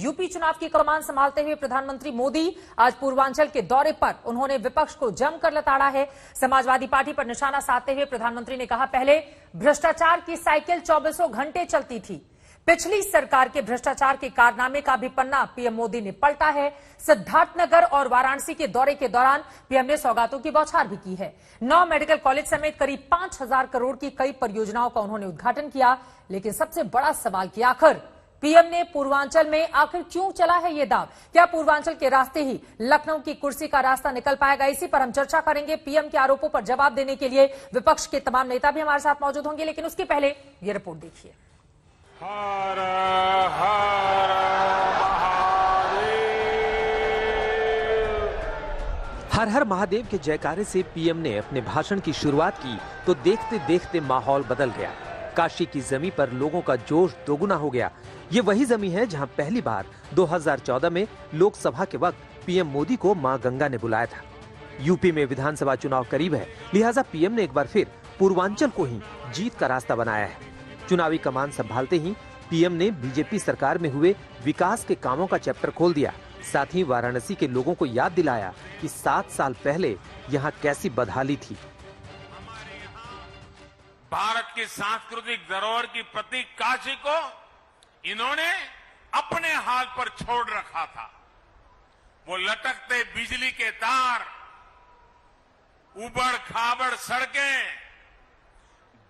UP चुनाव की कमान संभालते हुए प्रधानमंत्री मोदी आज पूर्वांचल के दौरे पर उन्होंने विपक्ष को जमकर लताड़ा है। समाजवादी पार्टी पर निशाना साधते हुए प्रधानमंत्री ने कहा, पहले भ्रष्टाचार की साइकिल 24 घंटे चलती थी। पिछली सरकार के भ्रष्टाचार के कारनामे का भी पन्ना पीएम मोदी ने पलटा है। सिद्धार्थनगर और वाराणसी के दौरे के दौरान पीएम ने सौगातों की बौछार भी की है। 9 मेडिकल कॉलेज समेत करीब 5,000 करोड़ की कई परियोजनाओं का उन्होंने उद्घाटन किया। लेकिन सबसे बड़ा सवाल कि आखिर पीएम ने पूर्वांचल में आखिर क्यों चला है ये दाव? क्या पूर्वांचल के रास्ते ही लखनऊ की कुर्सी का रास्ता निकल पाएगा? इसी पर हम चर्चा करेंगे। पीएम के आरोपों पर जवाब देने के लिए विपक्ष के तमाम नेता भी हमारे साथ मौजूद होंगे, लेकिन उसके पहले ये रिपोर्ट देखिए। हर हर महादेव। हर हर महादेव के जयकारे से पीएम ने अपने भाषण की शुरुआत की तो देखते देखते माहौल बदल गया। काशी की जमीन पर लोगों का जोश दोगुना हो गया। ये वही जमीन है जहां पहली बार 2014 में लोकसभा के वक्त पीएम मोदी को मां गंगा ने बुलाया था। यूपी में विधानसभा चुनाव करीब है, लिहाजा पीएम ने एक बार फिर पूर्वांचल को ही जीत का रास्ता बनाया है। चुनावी कमान संभालते ही पीएम ने बीजेपी सरकार में हुए विकास के कामों का चैप्टर खोल दिया। साथ ही वाराणसी के लोगों को याद दिलाया कि 7 साल पहले यहाँ कैसी बदहाली थी। भारत की सांस्कृतिक धरोहर की प्रतीक काशी को इन्होंने अपने हाथ पर छोड़ रखा था। वो लटकते बिजली के तार, उबड़ खाबड़ सड़कें,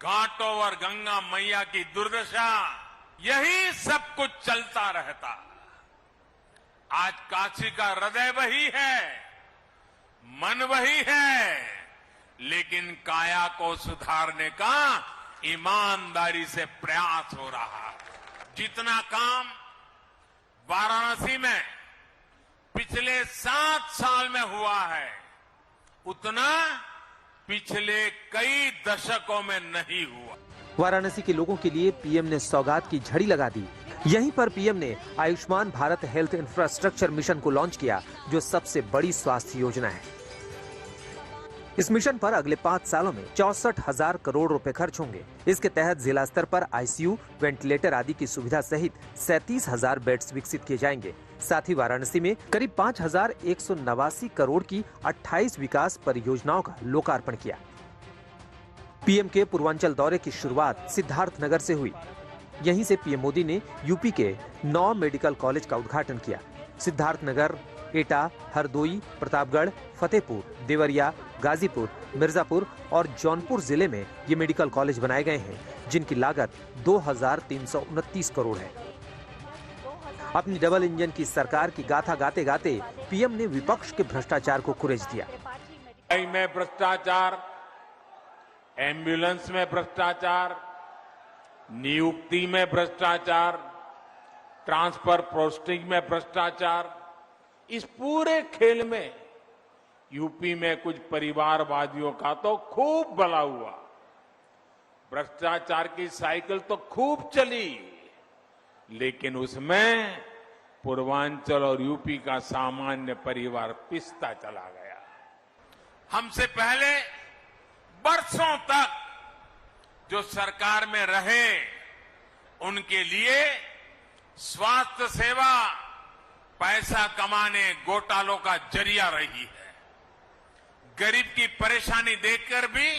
घाटों और गंगा मैया की दुर्दशा, यही सब कुछ चलता रहता। आज काशी का हृदय वही है, मन वही है, लेकिन काया को सुधारने का ईमानदारी से प्रयास हो रहा है। जितना काम वाराणसी में पिछले 7 साल में हुआ है, उतना पिछले कई दशकों में नहीं हुआ। वाराणसी के लोगों के लिए पीएम ने सौगात की झड़ी लगा दी। यहीं पर पीएम ने Ayushman Bharat health infrastructure mission को लॉन्च किया, जो सबसे बड़ी स्वास्थ्य योजना है। इस मिशन पर अगले 5 सालों में 64,000 करोड़ रुपए खर्च होंगे। इसके तहत जिला स्तर पर आईसीयू, वेंटिलेटर आदि की सुविधा सहित 37,000 बेड्स विकसित किए जाएंगे। साथ ही वाराणसी में करीब 5,189 करोड़ की 28 विकास परियोजनाओं का लोकार्पण किया। पीएम के पूर्वांचल दौरे की शुरुआत सिद्धार्थनगर से हुई। यहीं से पीएम मोदी ने यूपी के 9 मेडिकल कॉलेज का उद्घाटन किया। सिद्धार्थनगर, एटा, हरदोई, प्रतापगढ़, फतेहपुर, देवरिया, गाजीपुर, मिर्जापुर और जौनपुर जिले में ये मेडिकल कॉलेज बनाए गए हैं, जिनकी लागत 2,329 करोड़ है। अपनी डबल इंजन की सरकार की गाथा गाते गाते पीएम ने विपक्ष के भ्रष्टाचार को कुरेद दिया। में भ्रष्टाचार, एम्बुलेंस में भ्रष्टाचार, नियुक्ति में भ्रष्टाचार, ट्रांसफर पोस्टिंग में भ्रष्टाचार, इस पूरे खेल में यूपी में कुछ परिवारवादियों का तो खूब भला हुआ। भ्रष्टाचार की साइकिल तो खूब चली, लेकिन उसमें पूर्वांचल और यूपी का सामान्य परिवार पिसता चला गया। हमसे पहले बरसों तक जो सरकार में रहे, उनके लिए स्वास्थ्य सेवा पैसा कमाने, घोटालों का जरिया रही है। गरीब की परेशानी देखकर भी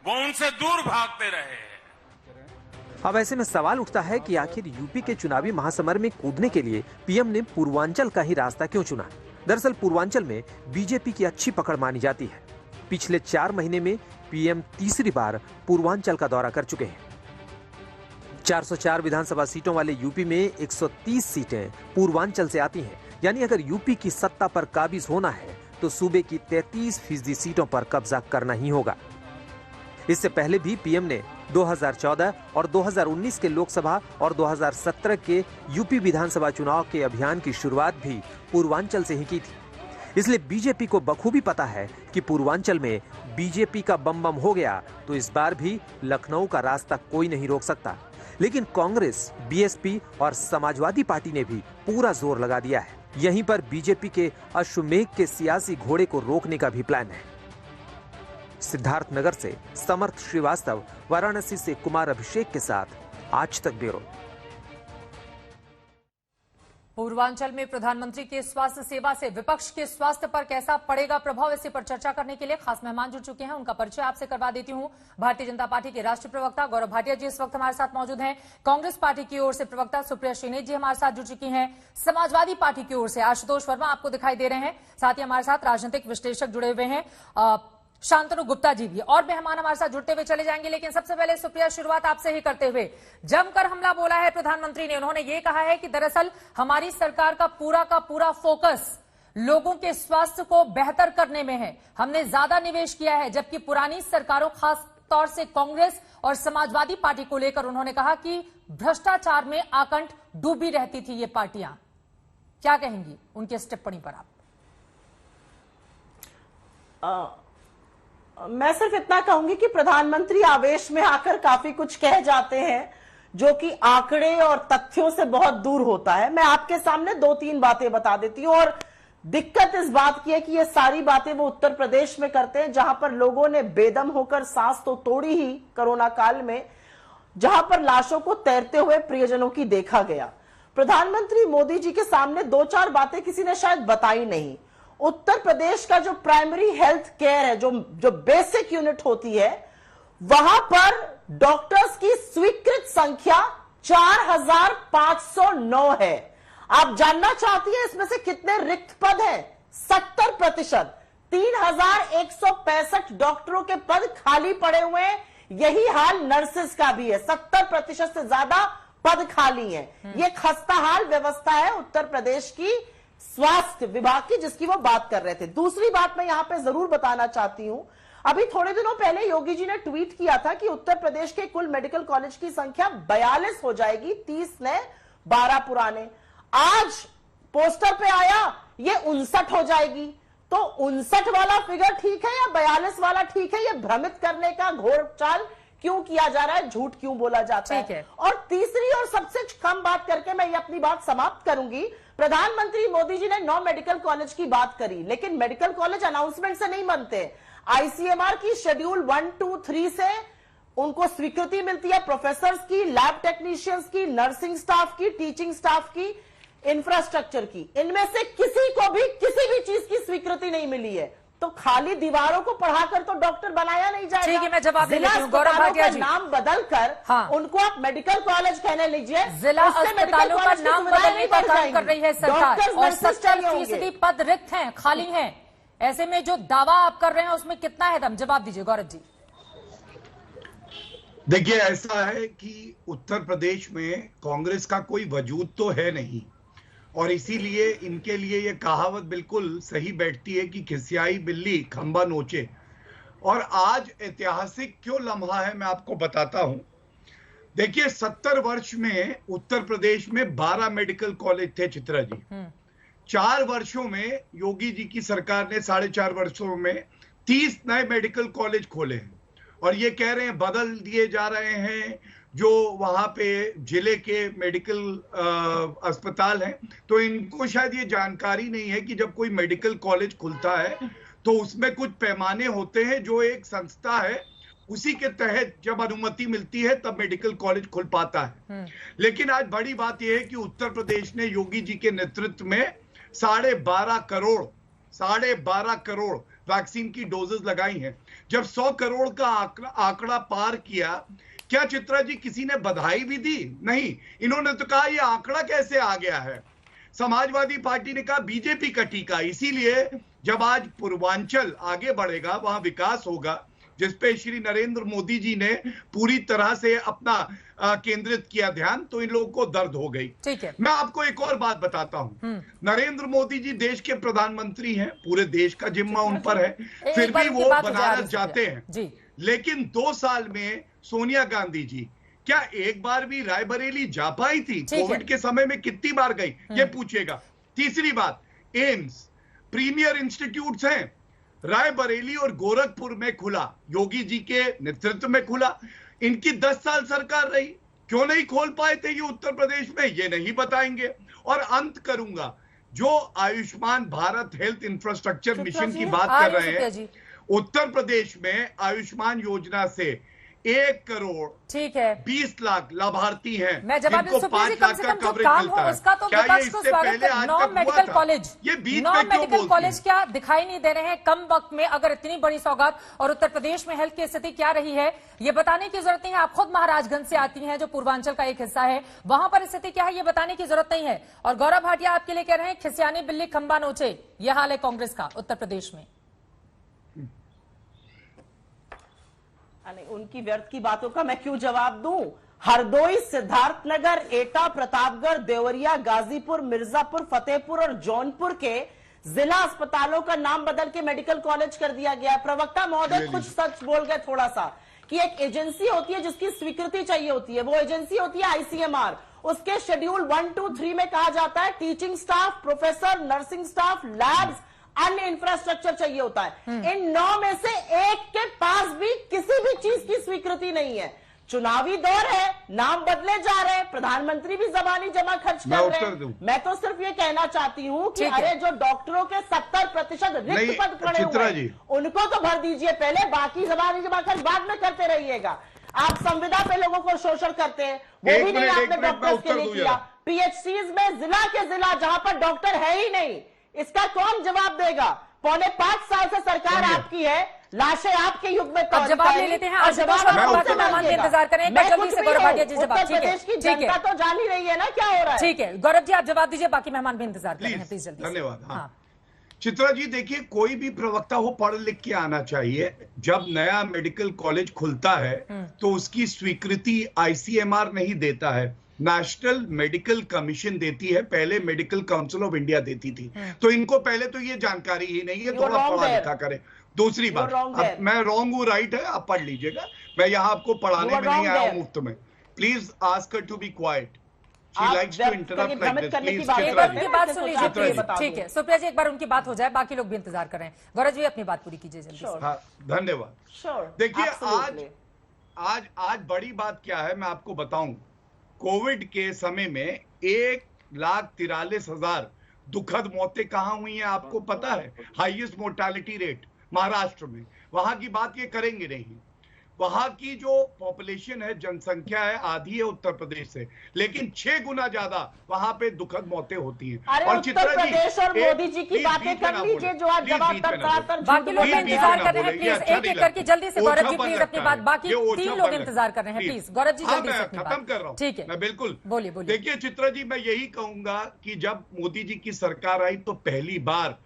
वो उनसे दूर भागते रहे हैं। अब ऐसे में सवाल उठता है कि आखिर यूपी के चुनावी महासमर में कूदने के लिए पीएम ने पूर्वांचल का ही रास्ता क्यों चुना? दरअसल पूर्वांचल में बीजेपी की अच्छी पकड़ मानी जाती है। पिछले 4 महीने में पीएम तीसरी बार पूर्वांचल का दौरा कर चुके हैं। 404 विधानसभा सीटों वाले यूपी में 130 सीटें पूर्वांचल से आती हैं। यानी अगर यूपी की सत्ता पर काबिज होना है तो सूबे की 33% सीटों पर कब्जा करना ही होगा। इससे पहले भी पीएम ने 2014 और 2019 के लोकसभा और 2017 के यूपी विधानसभा चुनाव के अभियान की शुरुआत भी पूर्वांचल से ही की थी। इसलिए बीजेपी को बखूबी पता है कि पूर्वांचल में बीजेपी का बम बम हो गया तो इस बार भी लखनऊ का रास्ता कोई नहीं रोक सकता। लेकिन कांग्रेस, बीएसपी और समाजवादी पार्टी ने भी पूरा जोर लगा दिया है। यहीं पर बीजेपी के अश्वमेघ के सियासी घोड़े को रोकने का भी प्लान है। सिद्धार्थनगर से समर्थ श्रीवास्तव, वाराणसी से कुमार अभिषेक के साथ आज तक ब्यूरो। पूर्वांचल में प्रधानमंत्री के स्वास्थ्य सेवा से विपक्ष के स्वास्थ्य पर कैसा पड़ेगा प्रभाव, इसी पर चर्चा करने के लिए खास मेहमान जुड़ चुके हैं। उनका परिचय आपसे करवा देती हूं। भारतीय जनता पार्टी के राष्ट्रीय प्रवक्ता गौरव भाटिया जी इस वक्त हमारे साथ मौजूद हैं। कांग्रेस पार्टी की ओर से प्रवक्ता सुप्रिया श्रीनेत जी हमारे साथ जुड़ चुकी हैं। समाजवादी पार्टी की ओर से आशुतोष वर्मा आपको दिखाई दे रहे हैं। साथ ही हमारे साथ राजनीतिक विश्लेषक जुड़े हुए हैं, शांतनु गुप्ता जी भी, और मेहमान हमारे साथ जुड़ते हुए चले जाएंगे। लेकिन सबसे पहले सुप्रिया, शुरुआत आपसे ही करते हुए, जमकर हमला बोला है प्रधानमंत्री ने। उन्होंने ये कहा है कि दरअसल हमारी सरकार का पूरा फोकस लोगों के स्वास्थ्य को बेहतर करने में है। हमने ज्यादा निवेश किया है, जबकि पुरानी सरकारों, खास तौर से कांग्रेस और समाजवादी पार्टी को लेकर उन्होंने कहा कि भ्रष्टाचार में आकंठ डूबी रहती थी ये पार्टियां। क्या कहेंगी उनकी इस टिप्पणी पर आप? मैं सिर्फ इतना कहूंगी कि प्रधानमंत्री आवेश में आकर काफी कुछ कह जाते हैं जो कि आंकड़े और तथ्यों से बहुत दूर होता है। मैं आपके सामने 2-3 बातें बता देती हूं, और दिक्कत इस बात की है कि ये सारी बातें वो उत्तर प्रदेश में करते हैं, जहां पर लोगों ने बेदम होकर सांस तो तोड़ी ही कोरोना काल में, जहां पर लाशों को तैरते हुए प्रियजनों की देखा गया। प्रधानमंत्री मोदी जी के सामने 2-4 बातें किसी ने शायद बताई नहीं। उत्तर प्रदेश का जो प्राइमरी हेल्थ केयर है, जो बेसिक यूनिट होती है, वहां पर डॉक्टर्स की स्वीकृत संख्या 4509 है। आप जानना चाहती हैं इसमें से कितने रिक्त पद हैं? 70%। 3165 डॉक्टरों के पद खाली पड़े हुए हैं। यही हाल नर्सेस का भी है, 70% से ज्यादा पद खाली हैं। यह खस्ताहाल व्यवस्था है उत्तर प्रदेश की स्वास्थ्य विभाग की, जिसकी वो बात कर रहे थे। दूसरी बात मैं यहां पे जरूर बताना चाहती हूं, अभी थोड़े दिनों पहले योगी जी ने ट्वीट किया था कि उत्तर प्रदेश के कुल मेडिकल कॉलेज की संख्या 42 हो जाएगी, 30 नए 12 पुराने। आज पोस्टर पे आया ये 59 हो जाएगी। तो 59 वाला फिगर ठीक है या 42 वाला ठीक है? ये भ्रमित करने का घोर चाल क्यों किया जा रहा है, झूठ क्यों बोला जाता है? और तीसरी और सबसे कम बात करके मैं ये अपनी बात समाप्त करूंगी। प्रधानमंत्री मोदी जी ने 9 मेडिकल कॉलेज की बात करी, लेकिन मेडिकल कॉलेज अनाउंसमेंट से नहीं बनते। आईसीएमआर की शेड्यूल 1, 2, 3 से उनको स्वीकृति मिलती है, प्रोफेसर्स की, लैब टेक्नीशियंस की, नर्सिंग स्टाफ की, टीचिंग स्टाफ की, इंफ्रास्ट्रक्चर की। इनमें से किसी को भी किसी भी चीज की स्वीकृति नहीं मिली है। तो खाली दीवारों को पढ़ाकर तो डॉक्टर बनाया नहीं जाएगा। ठीक है, मैं जवाब दे देती हूं। गौरव भाटिया जी, नाम बदलकर उनको आप मेडिकल कॉलेज कहने लीजिए। जिला अस्पतालों का नाम बदलने का काम कर रही है सरकार, और 70% पद रिक्त हैं, खाली हैं। ऐसे में जो दावा आप कर रहे हैं उसमें कितना है दम? जवाब दीजिए गौरव जी। देखिए, ऐसा है कि उत्तर प्रदेश में कांग्रेस का कोई वजूद तो है नहीं, और इसीलिए इनके लिए ये कहावत बिल्कुल सही बैठती है कि खिसियाई बिल्ली खंबा नोचे। और आज ऐतिहासिक क्यों लम्हा है मैं आपको बताता हूं। देखिए, 70 वर्ष में उत्तर प्रदेश में 12 मेडिकल कॉलेज थे चित्रा जी। 4 वर्षों में योगी जी की सरकार ने 4.5 वर्षों में 30 नए मेडिकल कॉलेज खोले हैं, और ये कह रहे हैं बदल दिए जा रहे हैं जो वहां पे जिले के मेडिकल अस्पताल हैं। तो इनको शायद ये जानकारी नहीं है कि जब कोई मेडिकल कॉलेज खुलता है तो उसमें कुछ पैमाने होते हैं, जो एक संस्था है उसी के तहत जब अनुमति मिलती है तब मेडिकल कॉलेज खुल पाता है। लेकिन आज बड़ी बात यह है कि उत्तर प्रदेश ने योगी जी के नेतृत्व में 12.5 करोड़ वैक्सीन की डोजेस लगाई हैं। जब 100 करोड़ का आंकड़ा पार किया, क्या चित्रा जी किसी ने बधाई भी दी? नहीं। इन्होंने तो कहा यह आंकड़ा कैसे आ गया है। समाजवादी पार्टी ने कहा बीजेपी का टीका। इसीलिए जब आज पूर्वांचल आगे बढ़ेगा, वहां विकास होगा, जिसपे श्री नरेंद्र मोदी जी ने पूरी तरह से अपना केंद्रित किया ध्यान, तो इन लोगों को दर्द हो गई। ठीक है, मैं आपको एक और बात बताता हूं। नरेंद्र मोदी जी देश के प्रधानमंत्री हैं, पूरे देश का जिम्मा उन पर है, फिर भी वो बनारस जाते हैं। लेकिन 2 साल में सोनिया गांधी जी क्या एक बार भी रायबरेली जा पाई थी? कोविड के समय में कितनी बार गई, ये पूछेगा। तीसरी बात, एम्स प्रीमियर इंस्टीट्यूट्स हैं, रायबरेली और गोरखपुर में खुला, योगी जी के नेतृत्व में खुला। इनकी 10 साल सरकार रही, क्यों नहीं खोल पाए थे ये उत्तर प्रदेश में? ये नहीं बताएंगे। और अंत करूंगा, जो Ayushman Bharat health infrastructure mission की बात कर रहे हैं, उत्तर प्रदेश में आयुष्मान योजना से 1 करोड़ ठीक है 20 लाख लाभार्थी हैं। मैं जवाब जिनको सुप्रिया जी 5 कम लाख से का कम जो कवरेज काम मिलता हो है। उसका तो क्या ये विपक्ष को इससे स्वागत पहले है। आज नॉन तक हुआ मेडिकल था? कॉलेज ये बीच नॉन में क्यों मेडिकल बोलती कॉलेज हैं? क्या दिखाई नहीं दे रहे हैं कम वक्त में? अगर इतनी बड़ी सौगात और उत्तर प्रदेश में हेल्थ की स्थिति क्या रही है ये बताने की जरूरत नहीं है। आप खुद महाराजगंज से आती हैं जो पूर्वांचल का एक हिस्सा है, वहां पर स्थिति क्या है ये बताने की जरूरत नहीं है। और गौरव भाटिया आपके लिए कह रहे हैं खिसियानी बिल्ली खंबा नोचे, यह हाल है कांग्रेस का उत्तर प्रदेश में। उनकी व्यर्थ की बातों का मैं क्यों जवाब दूं? हरदोई, सिद्धार्थनगर, एटा, प्रतापगढ़, देवरिया, गाजीपुर, मिर्जापुर, फतेहपुर और जौनपुर के जिला अस्पतालों का नाम बदल के मेडिकल कॉलेज कर दिया गया। प्रवक्ता महोदय कुछ सच बोल गए थोड़ा सा कि एक एजेंसी होती है जिसकी स्वीकृति चाहिए होती है, वो एजेंसी होती है आईसीएमआर। उसके शेड्यूल 1, 2, 3 में कहा जाता है teaching staff, professor, nursing staff, labs, अन्य इंफ्रास्ट्रक्चर चाहिए होता है। इन 9 में से एक के पास भी किसी भी चीज की स्वीकृति नहीं है। चुनावी दौर है, नाम बदले जा रहे हैं, प्रधानमंत्री भी जबानी जमा खर्च कर रहे हैं। मैं तो सिर्फ ये कहना चाहती हूँ कि अरे जो डॉक्टरों के 70% रिक्त पद पड़े हुए हैं उनको तो भर दीजिए पहले, बाकी जबानी जमा खर्च बाद में करते रहिएगा। आप संविदा पे लोगों को शोषण करते हैं, वो भी नहीं आपने डॉक्टर्स के लिए किया। पीएचसीज में जिला के जिला जहां पर डॉक्टर है ही नहीं, इसका कौन जवाब देगा? 4.5 साल से सरकार आपकी है, लाशें आपके युग में अब जवाब ले लेते हैं। मेहमान भी इंतजार करें, जल्दी से गौरव भाटिया जी जवाब। उत्तर प्रदेश की जनता तो जान ही रही है ना क्या हो रहा है। ठीक है गौरव जी आप जवाब दीजिए, बाकी मेहमान भी इंतजार कर रहे हैं, प्लीज जल्दी। धन्यवाद। हाँ चित्रा जी देखिए, कोई भी प्रवक्ता हो पढ़ लिख के आना चाहिए। जब नया मेडिकल कॉलेज खुलता है तो उसकी स्वीकृति आईसीएमआर नहीं देता है, नेशनल मेडिकल कमीशन देती है। पहले मेडिकल काउंसिल ऑफ इंडिया देती थी। तो इनको पहले तो ये जानकारी ही नहीं है, थोड़ा पढ़ा लिखा करें। दूसरी बात, मैं रॉन्ग हूँ, राइट है, आप पढ़ लीजिएगा। मैं यहाँ आपको पढ़ाने में नहीं आया हूँ मुफ्त में। Please ask her to be quiet. She likes to interrupt like this. Please, उनकी बात सुन लीजिए प्लीज। ठीक है सुप्रिया जी, एक बार उनकी बात हो जाए, बाकी लोग भी इंतजार कर रहे हैं। गौरव जी अपनी बात पूरी कीजिए जल्दी से। हाँ धन्यवाद। देखिए आज बड़ी बात क्या है मैं आपको बताऊं। कोविड के समय में 1,43,000 दुखद मौतें कहां हुई हैं आपको पता है? हाईएस्ट मोर्टालिटी रेट महाराष्ट्र में। वहां की बात ये करेंगे नहीं। वहां की जो पॉपुलेशन है, जनसंख्या है, आधी है उत्तर प्रदेश से, लेकिन 6 गुना ज्यादा वहां पे दुखद मौतें होती हैं। और उत्तर प्रदेश और मोदी जी की बातें कर लीजिए जो आज जवाब बाकी लोग इंतजार कर रहे हैं। प्लीज एक एक करके जल्दी से गौरव जी प्लीज अपनी बात, बाकी 3 लोग इंतजार कर रहे हैं। प्लीज गौरव जी जल्दी से खत्म कर रहा हूँ। ठीक है मैं बिल्कुल बोलिए। देखिए चित्रा जी, मैं यही कहूंगा कि जब मोदी जी की सरकार आई तो पहली बार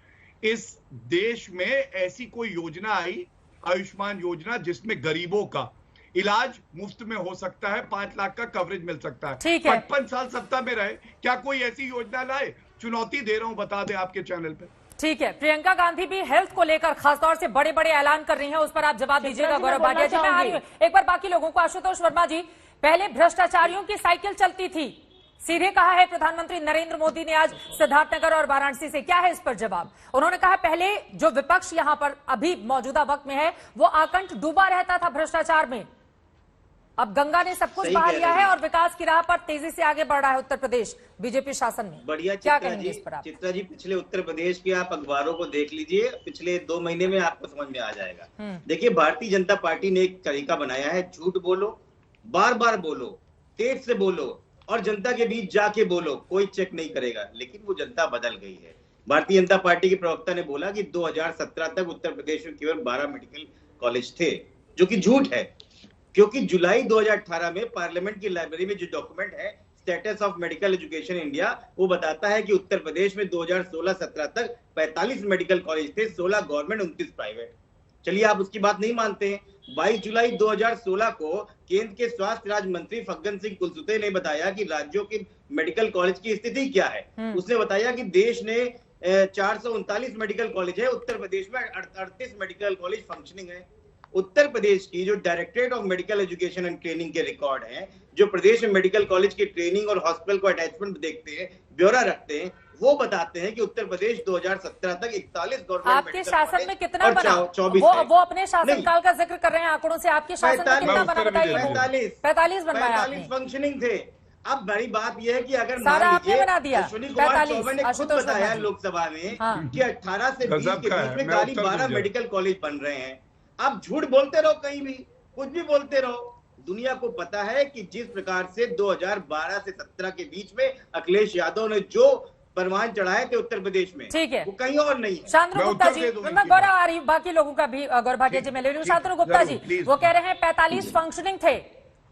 इस देश में ऐसी कोई योजना आई, आयुष्मान योजना, जिसमें गरीबों का इलाज मुफ्त में हो सकता है, 5 लाख का कवरेज मिल सकता है। 55 साल सत्ता में रहे, क्या कोई ऐसी योजना लाए? चुनौती दे रहा हूं, बता दें आपके चैनल पे। ठीक है, प्रियंका गांधी भी हेल्थ को लेकर खासतौर से बड़े बड़े ऐलान कर रही हैं, उस पर आप जवाब दीजिएगा गौरव भाटिया जी। मैं आ रही हूं एक बार बाकी लोगों को। आशुतोष वर्मा जी, पहले भ्रष्टाचारियों की साइकिल चलती थी, सीधे कहा है प्रधानमंत्री नरेंद्र मोदी ने आज सिद्धार्थनगर और वाराणसी से। क्या है इस पर जवाब? उन्होंने कहा पहले जो विपक्ष यहां पर अभी मौजूदा वक्त में है वो आकंठ डूबा रहता था भ्रष्टाचार में, अब गंगा ने सब कुछ बहा लिया है और विकास की राह पर तेजी से आगे बढ़ रहा है उत्तर प्रदेश बीजेपी शासन में। बढ़िया। क्या कहेंगे इस पर आप? चित्रा जी, पिछले उत्तर प्रदेश के आप अखबारों को देख लीजिए, पिछले 2 महीने में आपको समझ में आ जाएगा। देखिए, भारतीय जनता पार्टी ने एक तरीका बनाया है, झूठ बोलो, बार बार बोलो, तेज से बोलो और जनता के बीच जाके बोलो, कोई चेक नहीं करेगा। लेकिन वो जनता बदल गई है। भारतीय जनता पार्टी के प्रवक्ता ने बोला कि 2017 तक उत्तर प्रदेश में केवल 12 मेडिकल कॉलेज थे, जो कि झूठ है, क्योंकि जुलाई 2018 में पार्लियामेंट की लाइब्रेरी में जो डॉक्यूमेंट है status of medical education India, वो बताता है कि उत्तर प्रदेश में 2016-17 तक 45 मेडिकल कॉलेज थे, 16 गवर्नमेंट, 29 प्राइवेट। चलिए, आप उसकी बात नहीं मानते हैं। 22 जुलाई 2016 को केंद्र के स्वास्थ्य राज्य मंत्री फग्गन सिंह कुलसुते ने बताया कि राज्यों के मेडिकल कॉलेज की स्थिति क्या है। उसने बताया कि देश ने 439 मेडिकल कॉलेज है, उत्तर प्रदेश में 38 मेडिकल कॉलेज फंक्शनिंग है। उत्तर प्रदेश की जो directorate of medical education and training के रिकॉर्ड हैं, जो प्रदेश में मेडिकल कॉलेज की ट्रेनिंग और हॉस्पिटल को अटैचमेंट देखते हैं, ब्यौरा रखते हैं, वो बताते हैं कि उत्तर प्रदेश 2017 तक 41 गवर्नमेंट आपके शासन में कितना बना? 24 वो अपने शासनकाल का जिक्र कर रहे हैं आंकड़ों से। आपके शासन में कितना बना बताइए? 45 बनवाया, 45 फंक्शनिंग थे। अब बड़ी बात यह है कि अगर सारा आपने बना दिया, अश्विनी कुमार चौबे ने खुद बताया लोकसभा में कि 18 से 20 के बीच में खाली 12 मेडिकल कॉलेज बन रहे हैं। आप झूठ बोलते रहो कहीं भी, कुछ भी बोलते रहो। दुनिया को पता है कि जिस प्रकार से 2012 से 17 के बीच में अखिलेश यादव ने जो परवान चढ़ाए थे उत्तर प्रदेश में, ठीक है, वो कहीं और नहीं है। शांतनु गुप्ता जी, मैं गौरव आ रही हूँ, बाकी लोगों का भी गौरव भाटिया जी मैं ले रही हूँ। शांतनु गुप्ता जी वो कह रहे हैं 45 फंक्शनिंग थे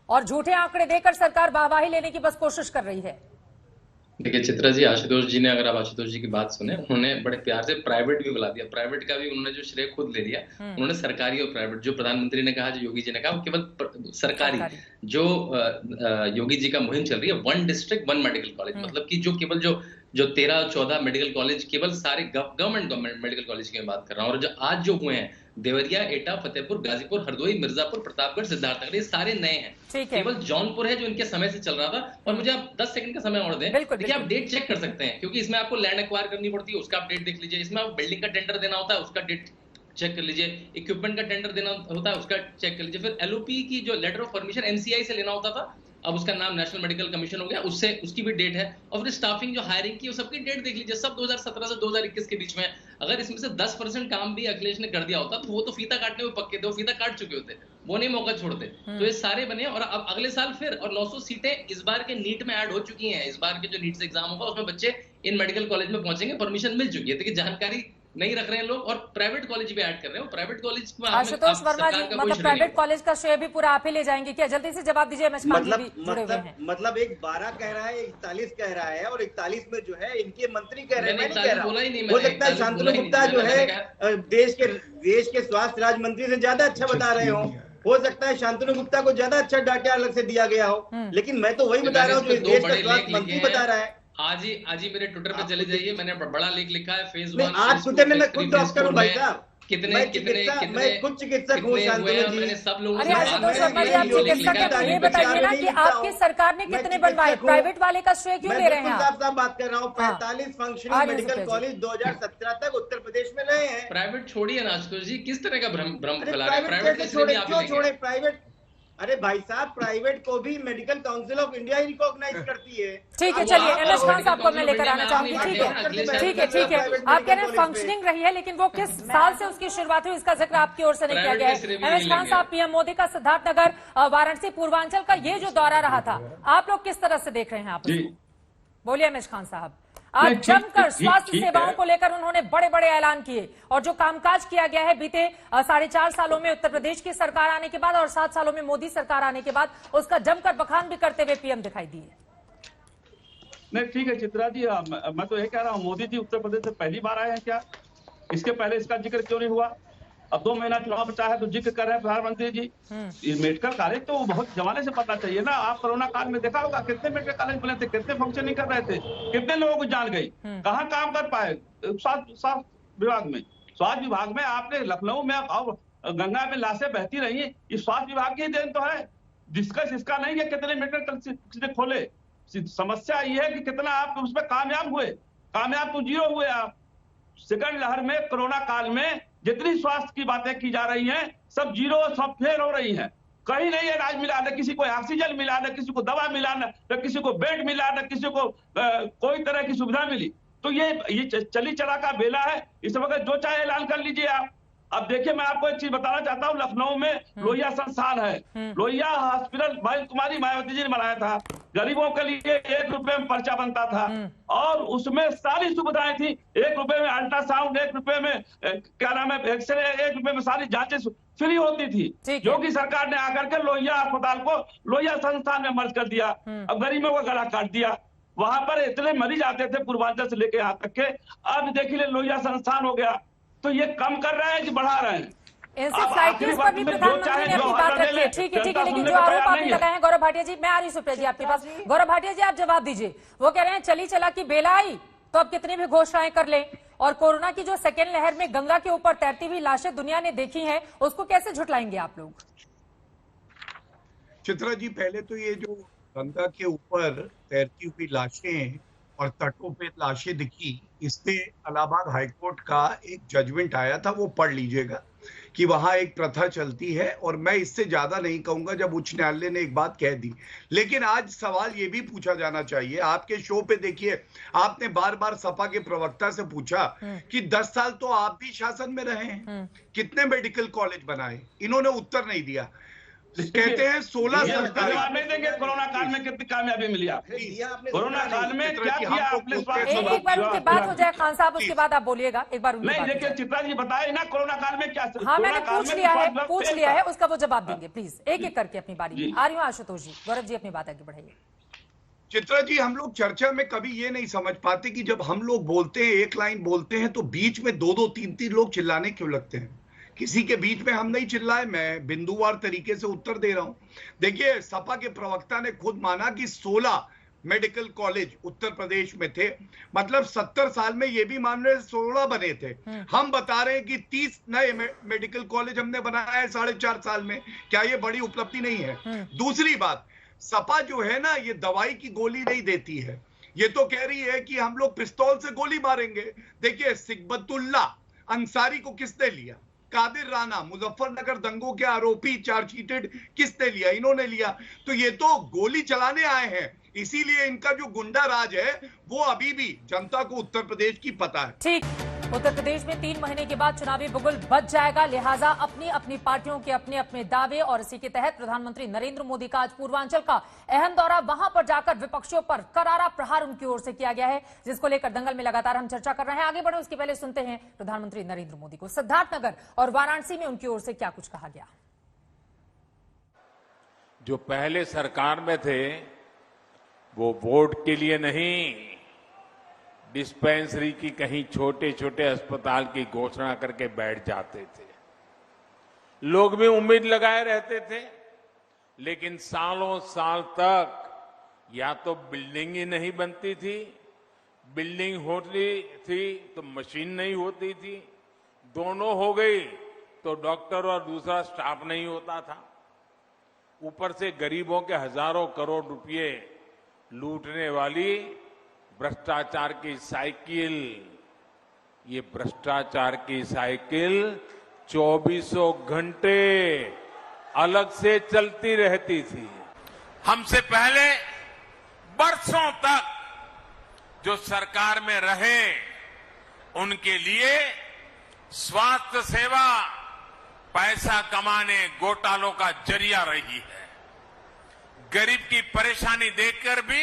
और झूठे आंकड़े देकर सरकार वाहवाही लेने की बस कोशिश कर रही है। देखिए चित्रा जी, आशुतोष जी ने, अगर आप आशुतोष जी की बात सुने, उन्होंने बड़े प्यार से प्राइवेट भी बुला दिया। प्राइवेट का भी उन्होंने जो श्रेय खुद ले लिया। उन्होंने सरकारी और प्राइवेट, जो प्रधानमंत्री ने कहा, जो योगी जी ने कहा, वो केवल सरकारी। जो योगी जी का मुहिम चल रही है, 1 डिस्ट्रिक्ट 1 मेडिकल कॉलेज, मतलब कि जो केवल जो 13-14 मेडिकल कॉलेज, केवल सारे गवर्नमेंट मेडिकल कॉलेज की मैं बात कर रहा हूँ। और जो आज जो हुए हैं, देवरिया, एटा, फतेहपुर, गाजीपुर, हरदोई, मिर्जापुर, प्रतापगढ़, सिद्धार्थनगर, ये सारे नए हैं। केवल जौनपुर है जो इनके समय से चल रहा था। और मुझे आप 10 सेकंड का समय और दें, देखिए आप डेट चेक कर सकते हैं, क्योंकि इसमें आपको लैंड एक्वायर करनी पड़ती है, उसका आप डेट देख लीजिए। इसमें आप बिल्डिंग का टेंडर देना होता है, उसका डेट चेक कर लीजिए। इक्विपमेंट का टेंडर देना होता है, उसका चेक कर लीजिए। फिर एलओपी की जो लेटर ऑफ परमिशन एनसीआई से लेना होता था, अब उसका नाम नेशनल मेडिकल कमीशन हो गया, उससे उसकी भी डेट है। और फिर स्टाफिंग जो हायरिंग की, वो सबकी डेट देख लीजिए, सब 2017 से 2021 के बीच में। अगर इसमें से 10% काम भी अखिलेश ने कर दिया होता तो वो तो फीता काटने में पक्के थे, वो फीता काट चुके होते, वो नहीं मौका छोड़ते। तो ये सारे बने। और अब अगले साल फिर, और 900 सीटें इस बार के नीट में ऐड हो चुकी हैं। इस बार के जो नीट से एग्जाम होगा, उसमें बच्चे इन मेडिकल कॉलेज में पहुंचेंगे, परमिशन मिल चुकी है। देखिए जानकारी नहीं रख रहे हैं लोग, और प्राइवेट कॉलेज भी ऐड कर रहे हैं। प्राइवेट कॉलेज में आशुतोष वर्मा जी, मतलब प्राइवेट कॉलेज का श्रेय भी पूरा आप ही ले जाएंगे क्या? जल्दी से जवाब दीजिए। मतलब एक 12 कह रहा है, 41 कह रहा है, और 41 में जो है इनके मंत्री कह रहे हैं, मैं नहीं कह रहा। हो सकता है शांतनु गुप्ता जो है देश के स्वास्थ्य राज्य मंत्री से ज्यादा अच्छा बता रहे हो सकता है शांतनु गुप्ता को ज्यादा अच्छा डाटा अलग से दिया गया हो, लेकिन मैं तो वही बता रहा हूँ जो देश का स्वास्थ्य मंत्री बता रहा है। आज ही मेरे ट्विटर पे चले जाइए, मैंने बड़ा लेख लिखा है। फेज 1 आज ट्विटर में मैं खुद डॉक्टर हूं भाई साहब, कितने मैं खुद चिकित्सक हूँ शांतनु जी। मैंने सब लोगों अरे आशुतोष वर्मा जी, आप चिकित्सक हैं, ये बताइए ना कि आपकी सरकार ने कितने बनवाए, प्राइवेट वाले का श्रेय क्यों ले रहे हैं आप? साहब बात कर रहा हूँ, 45 फंक्शनिंग मेडिकल कॉलेज 2017 तक उत्तर प्रदेश में रहे हैं। प्राइवेट छोड़िए ना आशुतोष जी, किस तरह का भ्रम फैला रहे हैं? प्राइवेट छोड़े प्राइवेट? अरे भाई साहब, प्राइवेट को भी मेडिकल काउंसिल ऑफ इंडिया ही रिकॉग्नाइज करती है। ठीक है, चलिए एमएस खान साहब को मैं लेकर आना चाहूंगी। ठीक है। आप कह रहे हैं फंक्शनिंग रही है, लेकिन वो किस साल से उसकी शुरुआत हुई, इसका जिक्र आपकी ओर से नहीं किया गया है। एमएस खान साहब, पीएम मोदी का सिद्धार्थनगर, वाराणसी, पूर्वांचल का ये जो दौरा रहा था, आप लोग किस तरह से देख रहे हैं? आप बोलिए एमएस खान साहब। आज जमकर स्वास्थ्य सेवाओं को लेकर उन्होंने बड़े बड़े ऐलान किए, और जो कामकाज किया गया है बीते 4.5 सालों में उत्तर प्रदेश की सरकार आने के बाद और 7 सालों में मोदी सरकार आने के बाद, उसका जमकर बखान भी करते हुए पीएम दिखाई दिए। नहीं ठीक है चित्रा जी, मैं तो ये कह रहा हूँ, मोदी जी उत्तर प्रदेश से पहली बार आए हैं क्या? इसके पहले इसका जिक्र क्यों नहीं हुआ? अब 2 महीना चुनाव बचा है तो जिक्र कर रहे हैं प्रधानमंत्री जी। ये मेडिकल कॉलेज तो बहुत जमाने से पता चाहिए ना। आप कोरोना काल में देखा होगा कितने मेडिकल कॉलेज खुले थे, कितने फंक्शनिंग कर रहे थे, कितने लोगों को जान गई, कहाँ काम कर पाए? स्वास्थ्य विभाग में। स्वास्थ्य विभाग में आपने लखनऊ में अब गंगा में लाशें बहती रही, ये स्वास्थ्य विभाग की देन तो है। डिस्कस इसका नहीं है कितने मेडिकल कॉलेज खोले, समस्या ये है कि कितना आप उसमें कामयाब हुए। कामयाब तो 0 हुए आप। सेकंड लहर में कोरोना काल में जितनी स्वास्थ्य की बातें की जा रही हैं, सब 0, सब फेल हो रही हैं। कहीं नहीं इलाज मिला, न किसी को ऑक्सीजन मिला, न किसी को दवा मिला, न किसी को बेड मिला, न किसी को कोई तरह की सुविधा मिली। तो ये चली चला का बेला है। इस वक्त जो चाहे ऐलान कर लीजिए आप। अब देखिए, मैं आपको एक चीज बताना चाहता हूँ, लखनऊ में लोहिया संस्थान है, लोहिया हॉस्पिटल कुमारी मायावती जी ने बनाया था। गरीबों के लिए 1 रुपए में पर्चा बनता था, और उसमें सारी सुविधाएं थी। 1 रुपए में अल्ट्रासाउंड, 1 रुपए में क्या नाम है एक्सरे, 1 रुपए में सारी जांचें फ्री होती थी। योगी सरकार ने आकर के लोहिया अस्पताल को लोहिया संस्थान में मर्ज कर दिया। अब गरीबों का गला काट दिया। वहां पर इतने मरीज आते थे पूर्वांचल से लेके यहाँ तक के, अब देखिए लोहिया संस्थान हो गया। तो ये कम कर रहे हैं कि बढ़ा रहे हैं? इंसेफ्लाइटिस पर भी प्रधानमंत्री ने अपनी बात रखी है। ठीक है, लेकिन जो आरोप आपने लगाए हैं, गौरव भाटिया जी, मैं आ रही हूँ सुप्रिया जी आपके पास। गौरव भाटिया जी, आप जवाब दीजिए। वो कह रहे हैं चली चला की बेला आई तो अब कितनी भी घोषणाएं कर लें, और कोरोना की जो सेकेंड लहर में गंगा के ऊपर तैरती हुई लाशें दुनिया ने देखी हैं, उसको कैसे झुटलाएंगे आप लोग? चित्रा जी, पहले तो ये जो गंगा के ऊपर तैरती हुई लाशें और तटों पे लाशें दिखी, इस पे इलाहाबाद हाईकोर्ट का एक जजमेंट आया था, वो पढ़ लीजिएगा कि वहां एक प्रथा चलती है। और मैं इससे ज्यादा नहीं कहूंगा जब उच्च न्यायालय ने एक बात कह दी। लेकिन आज सवाल ये भी पूछा जाना चाहिए, आपके शो पे देखिए, आपने बार बार सपा के प्रवक्ता से पूछा कि 10 साल तो आप भी शासन में रहे हैं, कितने मेडिकल कॉलेज बनाए? इन्होंने उत्तर नहीं दिया। कहते हैं 16 सरकारी जवाब नहीं देंगे कोरोना काल में कितनी कामयाबी मिली आपको? कोरोना काल में क्या किया आपने? एक बार उनकी बात हो जाए खान साहब, उसके बाद आप बोलिएगा। एक बार नहीं, देखिए चित्रा जी बताए ना कोरोना काल में क्या। हाँ, मैंने पूछ लिया है, उसका वो जवाब देंगे। प्लीज एक एक करके अपनी बारी आ रही हूँ। आशुतोष जी, गौरव जी अपनी बात आगे बढ़ाइए। चित्रा जी, हम लोग चर्चा में कभी ये नहीं समझ पाते कि जब हम लोग बोलते हैं, एक लाइन बोलते हैं, तो बीच में 2-2, 3-3 लोग चिल्लाने क्यों लगते हैं? किसी के बीच में हम नहीं चिल्लाए, मैं बिंदुवार तरीके से उत्तर दे रहा हूं। देखिए, सपा के प्रवक्ता ने खुद माना कि 16 मेडिकल कॉलेज उत्तर प्रदेश में थे, मतलब 70 साल में ये भी मान रहे 16 बने थे। हम बता रहे हैं कि 30 नए मेडिकल कॉलेज हमने बनाया है 4.5 साल में। क्या ये बड़ी उपलब्धि नहीं है? दूसरी बात, सपा जो है ना, ये दवाई की गोली नहीं देती है। ये तो कह रही है कि हम लोग पिस्तौल से गोली मारेंगे। देखिए, सिकबतुल्ला अंसारी को किसने लिया? कादिर राना, मुजफ्फरनगर दंगों के आरोपी चार्जशीटेड, किसने लिया? इन्होंने लिया। तो ये तो गोली चलाने आए हैं। इसीलिए इनका जो गुंडा राज है वो अभी भी जनता को उत्तर प्रदेश की पता है। ठीक, उत्तर प्रदेश में 3 महीने के बाद चुनावी बुगुल बच जाएगा, लिहाजा अपनी अपनी पार्टियों के अपने अपने दावे, और इसी के तहत प्रधानमंत्री नरेंद्र मोदी का आज पूर्वांचल का अहम दौरा, वहां पर जाकर विपक्षियों पर करारा प्रहार उनकी ओर से किया गया है, जिसको लेकर दंगल में लगातार हम चर्चा कर रहे हैं। आगे बढ़े उसके पहले सुनते हैं प्रधानमंत्री नरेंद्र मोदी को सिद्धार्थनगर और वाराणसी में उनकी ओर से क्या कुछ कहा गया। जो पहले सरकार में थे वो वोट के लिए नहीं, डिस्पेंसरी की कहीं छोटे छोटे अस्पताल की घोषणा करके बैठ जाते थे। लोग भी उम्मीद लगाए रहते थे, लेकिन सालों साल तक या तो बिल्डिंग ही नहीं बनती थी, बिल्डिंग होती थी तो मशीन नहीं होती थी, दोनों हो गई तो डॉक्टर और दूसरा स्टाफ नहीं होता था। ऊपर से गरीबों के हजारों करोड़ रुपए लूटने वाली भ्रष्टाचार की साइकिल, ये भ्रष्टाचार की साइकिल 24 घंटे अलग से चलती रहती थी। हमसे पहले बरसों तक जो सरकार में रहे उनके लिए स्वास्थ्य सेवा पैसा कमाने घोटालों का जरिया रही है। गरीब की परेशानी देखकर भी